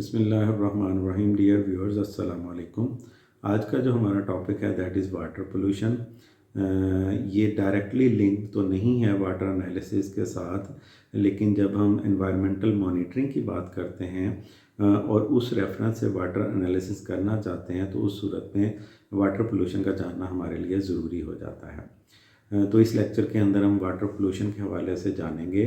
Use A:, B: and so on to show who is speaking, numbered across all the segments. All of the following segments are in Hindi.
A: बिस्मिल्लाहिर्रहमानिर्रहीम। डियर व्यूअर्स, अस्सलाम वालेकुम। आज का जो हमारा टॉपिक है दैट इज़ वाटर पोल्यूशन। ये डायरेक्टली लिंक तो नहीं है वाटर एनालिसिस के साथ, लेकिन जब हम एनवायरमेंटल मॉनिटरिंग की बात करते हैं और उस रेफरेंस से वाटर एनालिसिस करना चाहते हैं तो उस सूरत में वाटर पोल्यूशन का जानना हमारे लिए ज़रूरी हो जाता है। तो इस लेक्चर के अंदर हम वाटर पोल्यूशन के हवाले से जानेंगे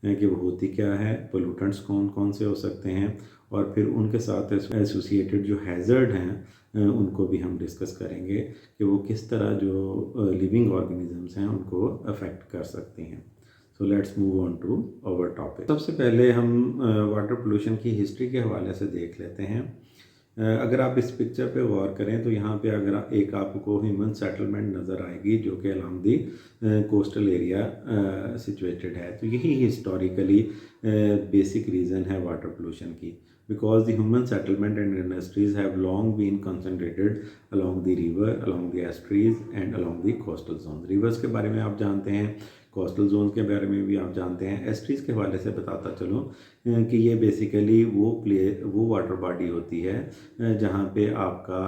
A: कि वो होती क्या है, पोल्यूटेंट्स कौन कौन से हो सकते हैं, और फिर उनके साथ एसोसिएटेड जो हैज़र्ड हैं उनको भी हम डिस्कस करेंगे कि वो किस तरह जो लिविंग ऑर्गेनिजम्स हैं उनको अफेक्ट कर सकती हैं। So let's move on to our topic. सबसे पहले हम वाटर पोल्यूशन की हिस्ट्री के हवाले से देख लेते हैं। अगर आप इस पिक्चर पे गौर करें तो यहाँ पे अगर एक आपको ह्यूमन सेटलमेंट नज़र आएगी जो कि along the coastal area situated है। तो यही हिस्टोरिकली बेसिक रीज़न है वाटर पोल्यूशन की, because the human settlement and industries have long been concentrated along the river, along the estuaries and along the coastal zones. Rivers के बारे में आप जानते हैं, कोस्टल जोन के बारे में भी आप जानते हैं। एस्ट्रीज के हवाले से बताता चलूँ कि ये बेसिकली वो वाटर बॉडी होती है जहाँ पे आपका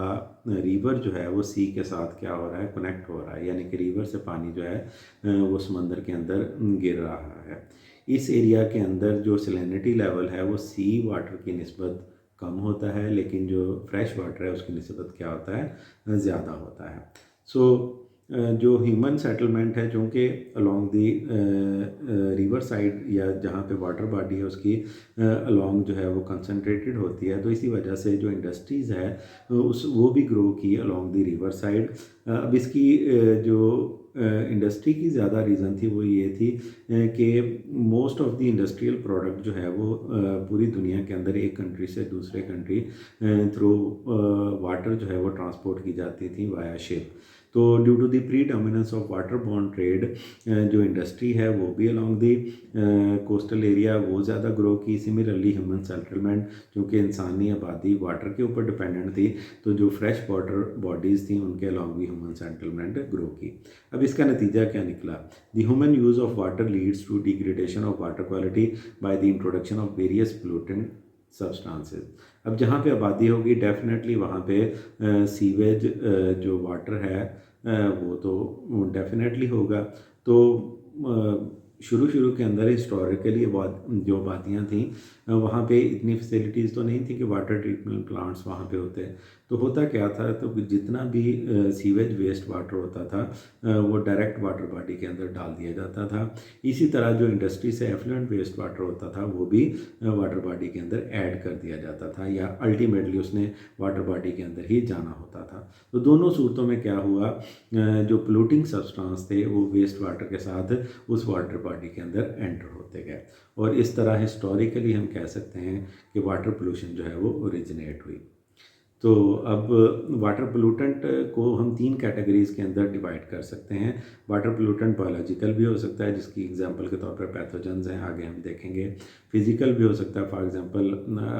A: रिवर जो है वो सी के साथ क्या हो रहा है, कनेक्ट हो रहा है, यानी कि रिवर से पानी जो है वो समंदर के अंदर गिर रहा है। इस एरिया के अंदर जो सैलिनिटी लेवल है वो सी वाटर की निस्बत कम होता है, लेकिन जो फ्रेश वाटर है उसकी निस्बत क्या होता है, ज़्यादा होता है। सो जो ह्यूमन सेटलमेंट है चूँकि अलॉन्ग दी रिवर साइड या जहाँ पे वाटर बॉडी है उसकी अलॉन्ग जो है वो कंसंट्रेटेड होती है, तो इसी वजह से जो इंडस्ट्रीज़ है वो भी ग्रो की अलॉन्ग दी रिवर साइड। अब इसकी जो इंडस्ट्री की ज़्यादा रीज़न थी वो ये थी कि most of the industrial product जो है वो पूरी दुनिया के अंदर एक कंट्री से दूसरे कंट्री थ्रू वाटर जो है वो ट्रांसपोर्ट की जाती थी वाया शिप। तो due to the predominance of water borne trade जो इंडस्ट्री है वो भी अलॉन्ग दी कोस्टल एरिया वो ज़्यादा ग्रो की। सिमिलरली ह्यूमन सेटलमेंट, क्योंकि इंसानी आबादी वाटर के ऊपर डिपेंडेंट थी, तो जो फ्रेश वाटर बॉडीज़ थी उनके अलॉन्ग भी ह्यूमन सेटलमेंट ग्रो की। अब इसका नतीजा क्या निकला? The human use of water leads to degradation of water quality by the introduction of various pollutant substances. अब जहाँ पे आबादी होगी डेफिनेटली वहाँ पे सीवेज जो वाटर है वो तो डेफिनेटली होगा। तो शुरू के अंदर हिस्टोरिकली जो आबादियाँ थी वहाँ पे इतनी फैसिलिटीज़ तो नहीं थी कि वाटर ट्रीटमेंट प्लांट्स वहाँ पे होते। तो होता क्या था, तो जितना भी सीवेज वेस्ट वाटर होता था वो डायरेक्ट वाटर बॉडी के अंदर डाल दिया जाता था। इसी तरह जो इंडस्ट्री से एफ्लुएंट वेस्ट वाटर होता था वो भी वाटर बॉडी के अंदर ऐड कर दिया जाता था, या अल्टीमेटली उसने वाटर बॉडी के अंदर ही जाना होता था। तो दोनों सूरतों में क्या हुआ, जो पोल्यूटिंग सब्सटेंस थे वो वेस्ट वाटर के साथ उस वाटर बॉडी के अंदर एंटर होते गए, और इस तरह हिस्टोरिकली हम कह सकते हैं कि वाटर पोल्यूशन जो है वो ओरिजिनेट हुई। तो अब वाटर पोल्यूटेंट को हम 3 कैटेगरीज़ के अंदर डिवाइड कर सकते हैं। वाटर पोल्यूटेंट बायोलॉजिकल भी हो सकता है, जिसकी एग्जांपल के तौर पर पैथोजेंस हैं, आगे हम देखेंगे। फिज़िकल भी हो सकता है, फॉर एग्जांपल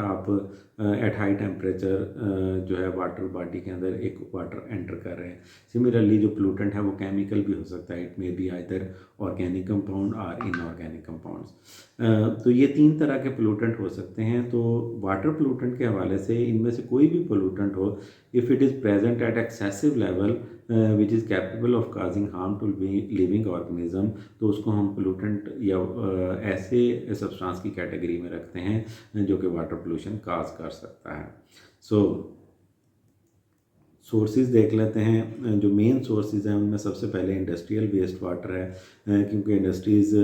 A: आप एट हाई टेम्परेचर जो है वाटर बॉडी के अंदर एक वाटर एंटर कर रहे हैं। सिमिलरली जो पोल्यूटेंट है वो केमिकल भी हो सकता है, it may be either organic compound और इनऑर्गेनिक कंपाउंड्स। तो ये 3 तरह के पोल्यूटेंट हो सकते हैं। तो वाटर पोल्यूटेंट के हवाले से इनमें से कोई भी पोल्यूटेंट हो, if it is present at excessive level which is capable of causing harm to living organism, तो उसको हम पोल्यूटेंट या ऐसे सब्सटेंस की कैटेगरी में रखते हैं जो कि वाटर पोल्यूशन काज कर सकता है। सोर्सेज देख लेते हैं। जो मेन सोर्सेज हैं उनमें सबसे पहले इंडस्ट्रियल वेस्ट वाटर है, क्योंकि इंडस्ट्रीज़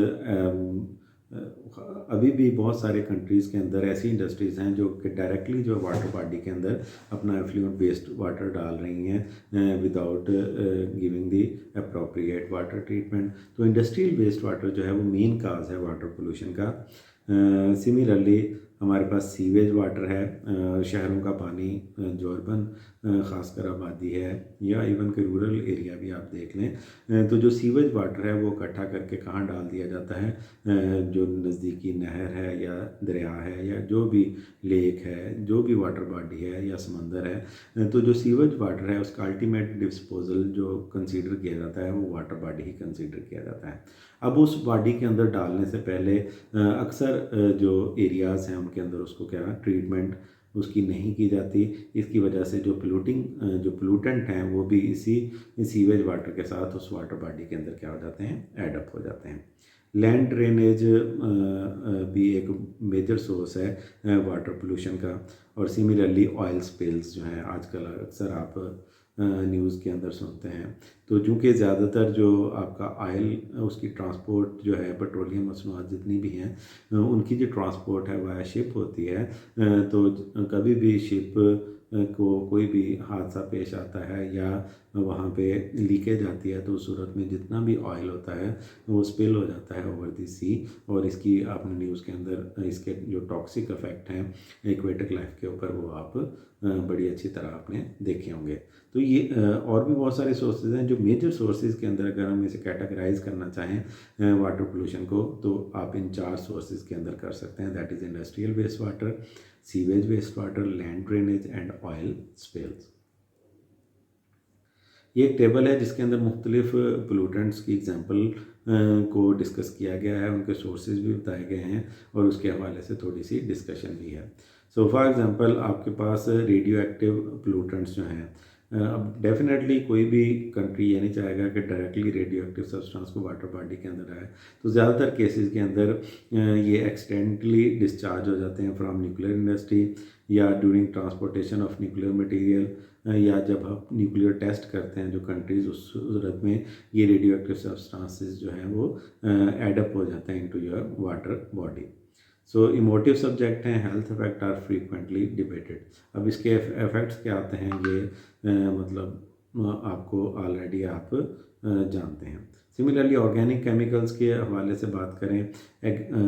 A: अभी भी बहुत सारे कंट्रीज़ के अंदर ऐसी इंडस्ट्रीज़ हैं जो कि डायरेक्टली जो वाटर बॉडी के अंदर अपना एफ्लुएंट वेस्ट वाटर डाल रही हैं without giving the appropriate water treatment. तो इंडस्ट्रियल वेस्ट वाटर जो है वो मेन काज है वाटर पोल्यूशन का। सिमिलरली हमारे पास सीवेज वाटर है, शहरों का पानी जो अर्बन ख़ासकर आबादी है या इवन के रूरल एरिया भी आप देख लें, तो जो सीवेज वाटर है वो इकट्ठा करके कहाँ डाल दिया जाता है, जो नज़दीकी नहर है या दरिया है या जो भी लेक है, जो भी वाटर बॉडी है या समंदर है, तो जो सीवेज वाटर है उसका अल्टीमेट डिस्पोजल जो कंसीडर किया जाता है वो वाटर बॉडी ही कंसीडर किया जाता है। अब उस बॉडी के अंदर डालने से पहले अक्सर जो एरियाज़ हैं उनके अंदर उसको क्या ट्रीटमेंट उसकी नहीं की जाती। इसकी वजह से जो पोल्यूटेंट हैं वो भी इसी सीवेज वाटर के साथ उस वाटर बॉडी के अंदर क्या हो जाते हैं, एडअप हो जाते हैं। लैंड ड्रेनेज भी एक मेजर सोर्स है वाटर पोल्यूशन का। और सिमिलरली ऑयल स्पिल्स जो हैं आजकल अक्सर आप न्यूज़ के अंदर सुनते हैं। तो चूँकि ज़्यादातर जो आपका ऑयल उसकी ट्रांसपोर्ट जो है, पेट्रोलियम मसनूआत जितनी भी हैं उनकी जो ट्रांसपोर्ट है वह शिप होती है। तो कभी भी शिप को कोई भी हादसा पेश आता है या वहाँ पे लीकेज आती है तो उस सूरत में जितना भी ऑयल होता है वो स्पिल हो जाता है ओवर दी सी। और इसकी आपने न्यूज़ के अंदर इसके जो टॉक्सिक इफ़ेक्ट हैं एक्वेटिक लाइफ के ऊपर वो आप बड़ी अच्छी तरह आपने देखे होंगे। तो ये और भी बहुत सारे सोर्सेज हैं जो मेजर सोर्सेज के अंदर अगर हम इसे कैटेगराइज करना चाहें वाटर पोल्यूशन को, तो आप इन 4 सोर्सेज के अंदर कर सकते हैं, that is industrial waste water, sewage waste water, land drainage and oil spills. ये एक टेबल है जिसके अंदर मुख्तलिफ पोल्यूटेंट्स की एग्जांपल को डिस्कस किया गया है, उनके सोर्सेज भी बताए गए हैं और उसके हवाले से थोड़ी सी डिस्कशन भी है। सो फॉर एग्जांपल आपके पास रेडियो एक्टिव पोल्यूटेंट्स जो हैं, अब डेफिनेटली कोई भी कंट्री ये नहीं चाहेगा कि डायरेक्टली रेडियो एक्टिव सब्सटेंस को वाटर बॉडी के अंदर आए। तो ज़्यादातर केसेस के अंदर ये एक्सीडेंटली डिस्चार्ज हो जाते हैं फ्रॉम न्यूक्लियर इंडस्ट्री या during transportation of nuclear material, या जब आप न्यूक्लियर टेस्ट करते हैं जो कंट्रीज़, उस सूरत में ये रेडियो एक्टिव सब्सटेंसेस जो हैं वो एडअप हो जाते हैं into your water body. So emotive subject हैं, health effect are frequently debated. अब इसके इफेक्ट्स क्या आते हैं ये मतलब आपको ऑलरेडी आप जानते हैं। सिमिलरली ऑर्गेनिक केमिकल्स के हवाले से बात करें,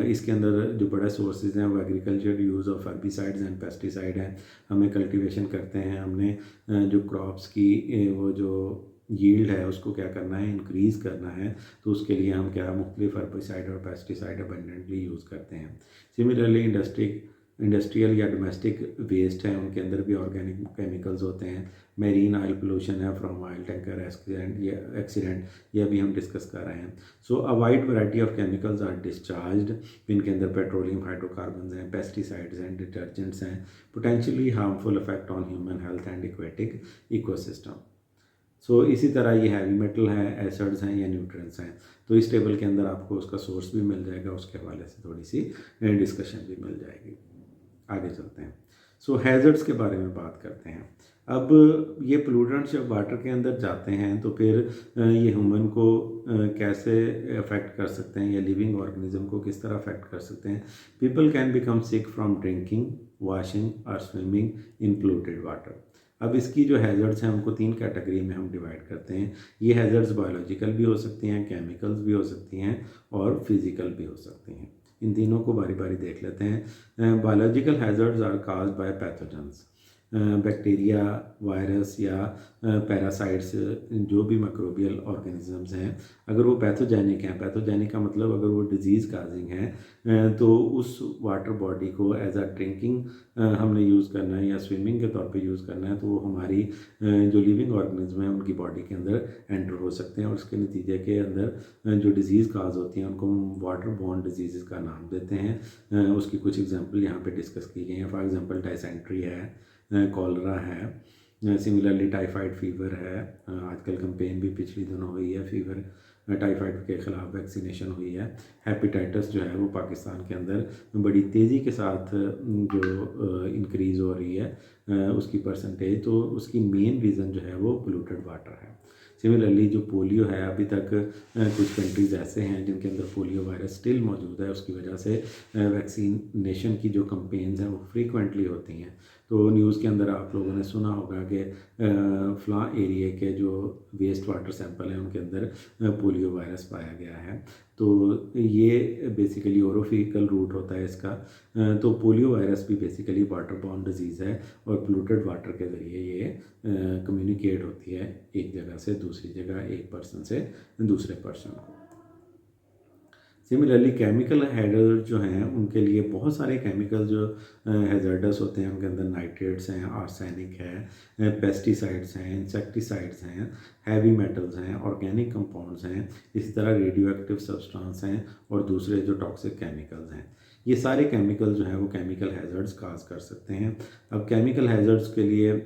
A: इसके अंदर जो बड़े सोर्सेज हैं वो agriculture use of herbicides and pesticide हैं। हमें कल्टीवेशन करते हैं, हमने जो क्रॉप्स की वो जो यील्ड है उसको क्या करना है, इंक्रीज़ करना है, तो उसके लिए हम क्या मुख्तलिफ हर्बिसाइड और पेस्टिसाइड अबंडेंटली यूज़ करते हैं। सिमिलरली इंडस्ट्रियल या डोमेस्टिक वेस्ट है उनके अंदर भी ऑर्गेनिक केमिकल्स होते हैं। मेरीन ऑयल पोल्यूशन है फ्रॉम ऑयल टैंकर एक्सीडेंट, यह भी हम डिस्कस कर रहे हैं। So a wide variety of chemicals are discharged, इनके अंदर पेट्रोलियम हाइड्रोकार्बन हैं, पेस्टिसाइड्स हैं, डिटर्जेंट्स हैं, potentially harmful effect on human health and aquatic ecosystem. So इसी तरह ये हैवी मेटल है, एसिड्स हैं या न्यूट्रिएंट्स हैं। तो इस टेबल के अंदर आपको उसका सोर्स भी मिल जाएगा, उसके हवाले से थोड़ी सी डिस्कशन भी मिल जाएगी। आगे चलते हैं। सो हैज़र्ड्स के बारे में बात करते हैं। अब ये पोल्यूटेंट्स जब वाटर के अंदर जाते हैं तो फिर ये ह्यूमन को कैसे अफेक्ट कर सकते हैं या लिविंग ऑर्गेनिज्म को किस तरह अफेक्ट कर सकते हैं। People can become sick from drinking, washing और स्विमिंग इन पोल्यूटेड वाटर। अब इसकी जो हैज़र्ड्स हैं उनको 3 कैटेगरी में हम डिवाइड करते हैं। ये हैज़र्ड्स बायोलॉजिकल भी हो सकती हैं, केमिकल्स भी हो सकती हैं और फिज़िकल भी हो सकती हैं। इन तीनों को बारी बारी देख लेते हैं। Biological hazards are caused by pathogens, bacteria, virus या पैरासाइट्स, जो भी माइक्रोबियल ऑर्गेनिजम्स हैं, अगर वो पैथोजेनिक हैं, पैथोजेनिक का मतलब अगर वो डिजीज़ काजिंग है तो उस वाटर बॉडी को एज अ ड्रिंकिंग हमने यूज़ करना है या स्विमिंग के तौर पे यूज़ करना है, तो वो हमारी जो लिविंग ऑर्गेनिज्म हैं उनकी बॉडी के अंदर एंटर हो सकते हैं और उसके नतीजे के अंदर जो डिज़ीज़ काज होती हैं उनको हम वाटर बॉर्न डिजीज़ का नाम देते हैं। उसकी कुछ एग्जांपल यहाँ पे डिस्कस की गई हैं। फॉर एग्जांपल डायसेंट्री है, कॉलरा है, सिमिलरली टाइफाइड फीवर है। आजकल कैंपेन भी पिछले दिनों हुई है, फीवर टाइफाइड के ख़िलाफ़ वैक्सीनेशन हुई है। हेपेटाइटिस जो है वो पाकिस्तान के अंदर बड़ी तेज़ी के साथ जो इंक्रीज़ हो रही है उसकी परसेंटेज, तो उसकी मेन रीज़न जो है वो पोल्यूटेड वाटर है। सिमिलरली जो पोलियो है, अभी तक कुछ कंट्रीज़ ऐसे हैं जिनके अंदर पोलियो वायरस स्टिल मौजूद है, उसकी वजह से वैक्सीनेशन की जो कैंपेन्स हैं वो फ्रीक्वेंटली होती हैं। तो न्यूज़ के अंदर आप लोगों ने सुना होगा कि फ़लाँ एरिए के जो वेस्ट वाटर सैंपल हैं उनके अंदर पोलियो वायरस पाया गया है। तो ये बेसिकली ओरोफिकल रूट होता है इसका। तो पोलियो वायरस भी बेसिकली वाटर बॉर्न डिजीज़ है और पोल्यूटेड वाटर के ज़रिए ये कम्युनिकेट होती है एक जगह से दूसरी जगह, एक पर्सन से दूसरे पर्सन को। सिमिलरली केमिकल हैज़र्ड जो हैं उनके लिए बहुत सारे केमिकल जो हैज़र्डस होते हैं, उनके अंदर नाइट्रेट्स हैं, आर्सेनिक है, पेस्टिसाइड्स हैं, इंसेक्टिसाइड्स हैं, हैवी मेटल्स हैं, ऑर्गेनिक कंपाउंड्स हैं, इसी तरह रेडियो एक्टिव सब्सटेंस हैं और दूसरे जो टॉक्सिक केमिकल्स हैं। ये सारे केमिकल जो हैं वो केमिकल हैज़र्ड्स काज कर सकते हैं। अब केमिकल हैज़र्ड्स के लिए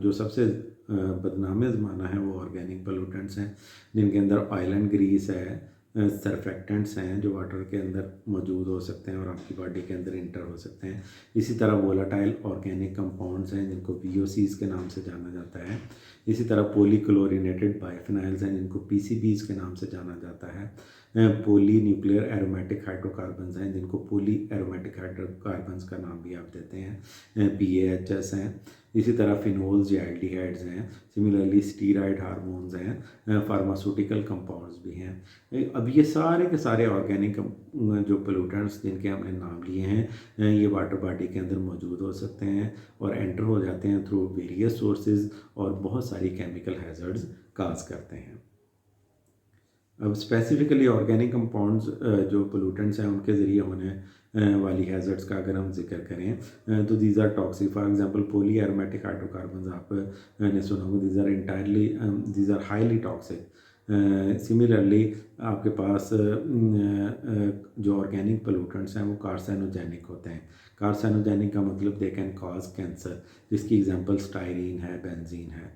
A: जो सबसे बदनाम ज़माना है वो ऑर्गेनिक पोल्यूटेंट्स हैं, जिनके अंदर ऑयल एंड ग्रीस है, सरफेक्टेंट्स हैं जो वाटर के अंदर मौजूद हो सकते हैं और आपकी बॉडी के अंदर इंटर हो सकते हैं। इसी तरह वोलाटाइल ऑर्गेनिक कंपाउंड्स हैं जिनको VOCs के नाम से जाना जाता है। इसी तरह पॉलीक्लोरिनेटेड बाइफिनाइल्स हैं जिनको PCBs के नाम से जाना जाता है। पॉली न्यूक्लियर एरोमेटिक हाइड्रोकार्बन्स हैं जिनको पॉली एरोमेटिक हाइड्रोकार्बन्स का नाम भी आप देते हैं। PAHs हैं। इसी तरह फिनोल्स या एल्डिहाइड्स हैं। सिमिलरली स्टीरॉयड हार्मोन्स हैं, फार्मास्यूटिकल कंपाउंड्स भी हैं। अब ये सारे के सारे ऑर्गेनिक जो पोल्यूटेंट्स जिनके हमने नाम लिए हैं, ये वाटर बॉडी के अंदर मौजूद हो सकते हैं और एंटर हो जाते हैं थ्रू वेरियस सोर्सेज और बहुत सारी केमिकल हैज़र्ड्स काज करते हैं। अब स्पेसिफिकली ऑर्गेनिक कंपाउंड्स जो पोल्यूटेंट्स हैं उनके ज़रिए होने वाली हैज़र्ड्स का अगर हम जिक्र करें तो these are toxic. For example poly aromatic hydrocarbons आपने सुना होगा, these are highly toxic. Similarly आपके पास जो ऑर्गेनिक पोल्यूटेंट्स हैं वो कार्सिनोजेनिक होते हैं। कार्सिनोजेनिक का मतलब दे कैन कॉज कैंसर, जिसकी एग्जांपल स्टायरीन है, बेंजीन है।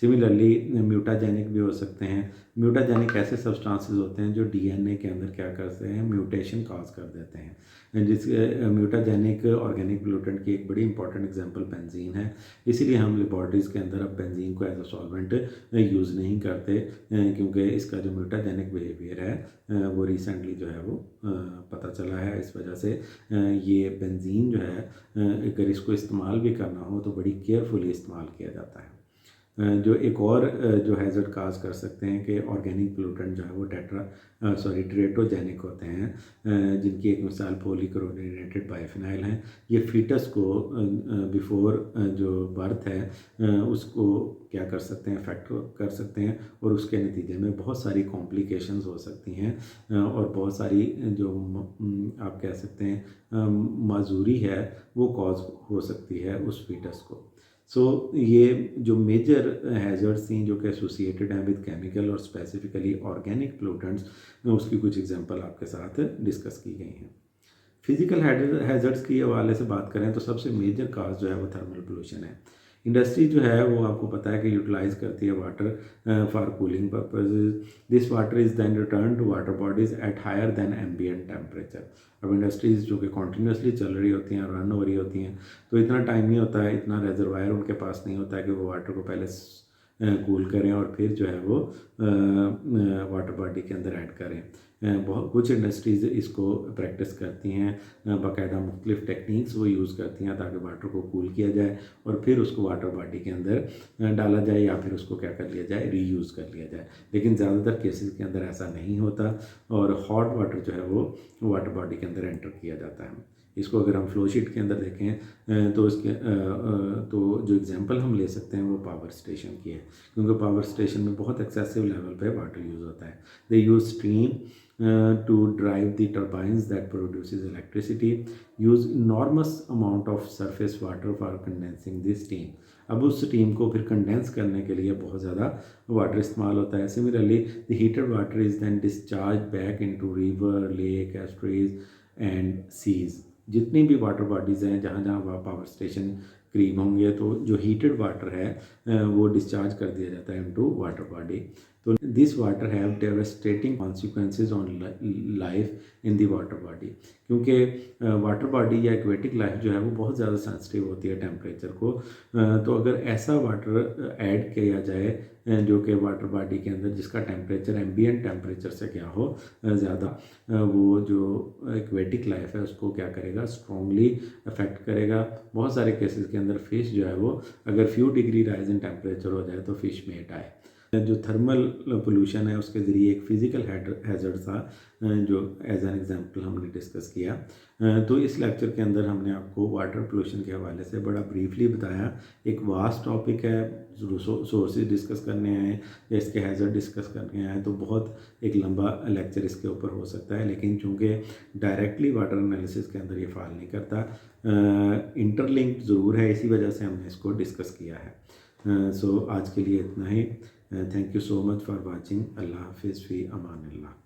A: सिमिलरली म्यूटाजेनिक भी हो सकते हैं। म्यूटाजेनिक ऐसे सब्सटेंसेस होते हैं जो DNA के अंदर क्या करते हैं, म्यूटेशन कॉज कर देते हैं। जिस म्यूटाजेनिक ऑर्गेनिक पोल्यूटेंट की एक बड़ी इंपॉर्टेंट एग्जांपल बेंजीन है। इसीलिए हम लेबॉर्ट्रीज़ के अंदर अब बेंजीन को एज अ सॉल्वेंट यूज़ नहीं करते, क्योंकि इसका जो म्यूटाजेनिक बिहेवियर है वो रिसेंटली जो है वो पता चला है। इस वजह से ये बेंजीन जो है अगर इसको इस्तेमाल भी करना हो तो बड़ी केयरफुली इस्तेमाल किया जाता है। जो एक और जो हैज़र्ड काज कर सकते हैं कि ऑर्गेनिक पोल्यूटेंट जो है वो टेरेटोजेनिक होते हैं, जिनकी एक मिसाल पॉलीक्लोरिनेटेड बाइफिनाइल हैं। ये फीटस को बिफोर जो बर्थ है उसको क्या कर सकते हैं, अफेक्ट कर सकते हैं और उसके नतीजे में बहुत सारी कॉम्प्लिकेशंस हो सकती हैं और बहुत सारी जो आप कह सकते हैं माजूरी है वो कॉज हो सकती है उस फीटस को। ये जो मेजर हैज़र्ड्स थी जो कि एसोसिएटेड हैं विद केमिकल और स्पेसिफिकली ऑर्गेनिक पोल्यूटेंट्स, उसकी कुछ एग्जांपल आपके साथ डिस्कस की गई हैं। फिज़िकल हैज़र्ड्स की हवाले से बात करें तो सबसे मेजर काज जो है वो थर्मल पोल्यूशन है। इंडस्ट्री जो है वो आपको पता है कि यूटिलाइज़ करती है water for cooling purposes. This water is then return to water bodies at higher than ambient temperature. अब इंडस्ट्रीज़ जो कि कॉन्टीन्यूसली चल रही होती हैं, रन हो रही होती हैं, तो इतना टाइम नहीं होता है, इतना रेजरवायर उनके पास नहीं होता है कि वो वाटर को पहले कूल करें और फिर जो है वो वाटर बॉडी के अंदर ऐड करें। बहुत कुछ इंडस्ट्रीज़ इसको प्रैक्टिस करती हैं, बाकायदा मुख्तलिफ टेक्निक्स वो यूज़ करती हैं ताकि वाटर को कूल किया जाए और फिर उसको वाटर बॉडी के अंदर डाला जाए या फिर उसको क्या कर लिया जाए, रीयूज़ कर लिया जाए। लेकिन ज़्यादातर केसेस के अंदर ऐसा नहीं होता और हॉट वाटर जो है वो वाटर बॉडी के अंदर एंटर किया जाता है। इसको अगर हम फ्लो शीट के अंदर देखें तो तो जो एग्जांपल हम ले सकते हैं वो पावर स्टेशन की है, क्योंकि पावर स्टेशन में बहुत एक्सेसिव लेवल पे वाटर यूज़ होता है। They use steam to drive the turbines that produces electricity, use enormous amount of surface water for condensing this steam. अब उस स्टीम को फिर कंडेंस करने के लिए बहुत ज़्यादा वाटर इस्तेमाल होता है। Similarly the heated water is then discharge back into river, lake, estuaries and seas. जितनी भी वाटर बॉडीज़ हैं जहाँ जहाँ पावर स्टेशन करीब होंगे तो जो हीटेड वाटर है वो डिस्चार्ज कर दिया जाता है इनटू वाटर बॉडी। तो this water have devastating consequences on life in the water body, क्योंकि वाटर बॉडी या एक्वेटिक लाइफ जो है वो बहुत ज़्यादा सेंसिटिव होती है टेम्परेचर को। तो अगर ऐसा वाटर ऐड किया जाए जो कि वाटर बॉडी के अंदर जिसका टेम्परेचर एम्बिएंट टेम्परेचर से क्या हो ज़्यादा, वो जो एक्वेटिक लाइफ है उसको क्या करेगा, स्ट्रॉन्गली अफेक्ट करेगा। बहुत सारे केसेस के अंदर फ़िश जो है वो अगर few degree rise in temperature हो जाए तो फ़िश में डाई। जो थर्मल पोल्यूशन है उसके ज़रिए एक फ़िज़िकल हैज़र्ड था जो एज एन एग्जांपल हमने डिस्कस किया। तो इस लेक्चर के अंदर हमने आपको वाटर पोल्यूशन के हवाले से बड़ा ब्रीफली बताया। एक वास्ट टॉपिक है, सोर्सेज डिस्कस करने आए या इसके हैज़र्ड डिस्कस करने आए तो बहुत एक लंबा लेक्चर इसके ऊपर हो सकता है, लेकिन चूँकि डायरेक्टली वाटर एनालिसिस के अंदर ये फ़ाल नहीं करता, इंटरलिंक्ड ज़रूर है, इसी वजह से हमने इसको डिस्कस किया है। आज के लिए इतना ही। Thank you so much for watching. अल्लाह हाफिज़, फ़ी अमान अल्लाह।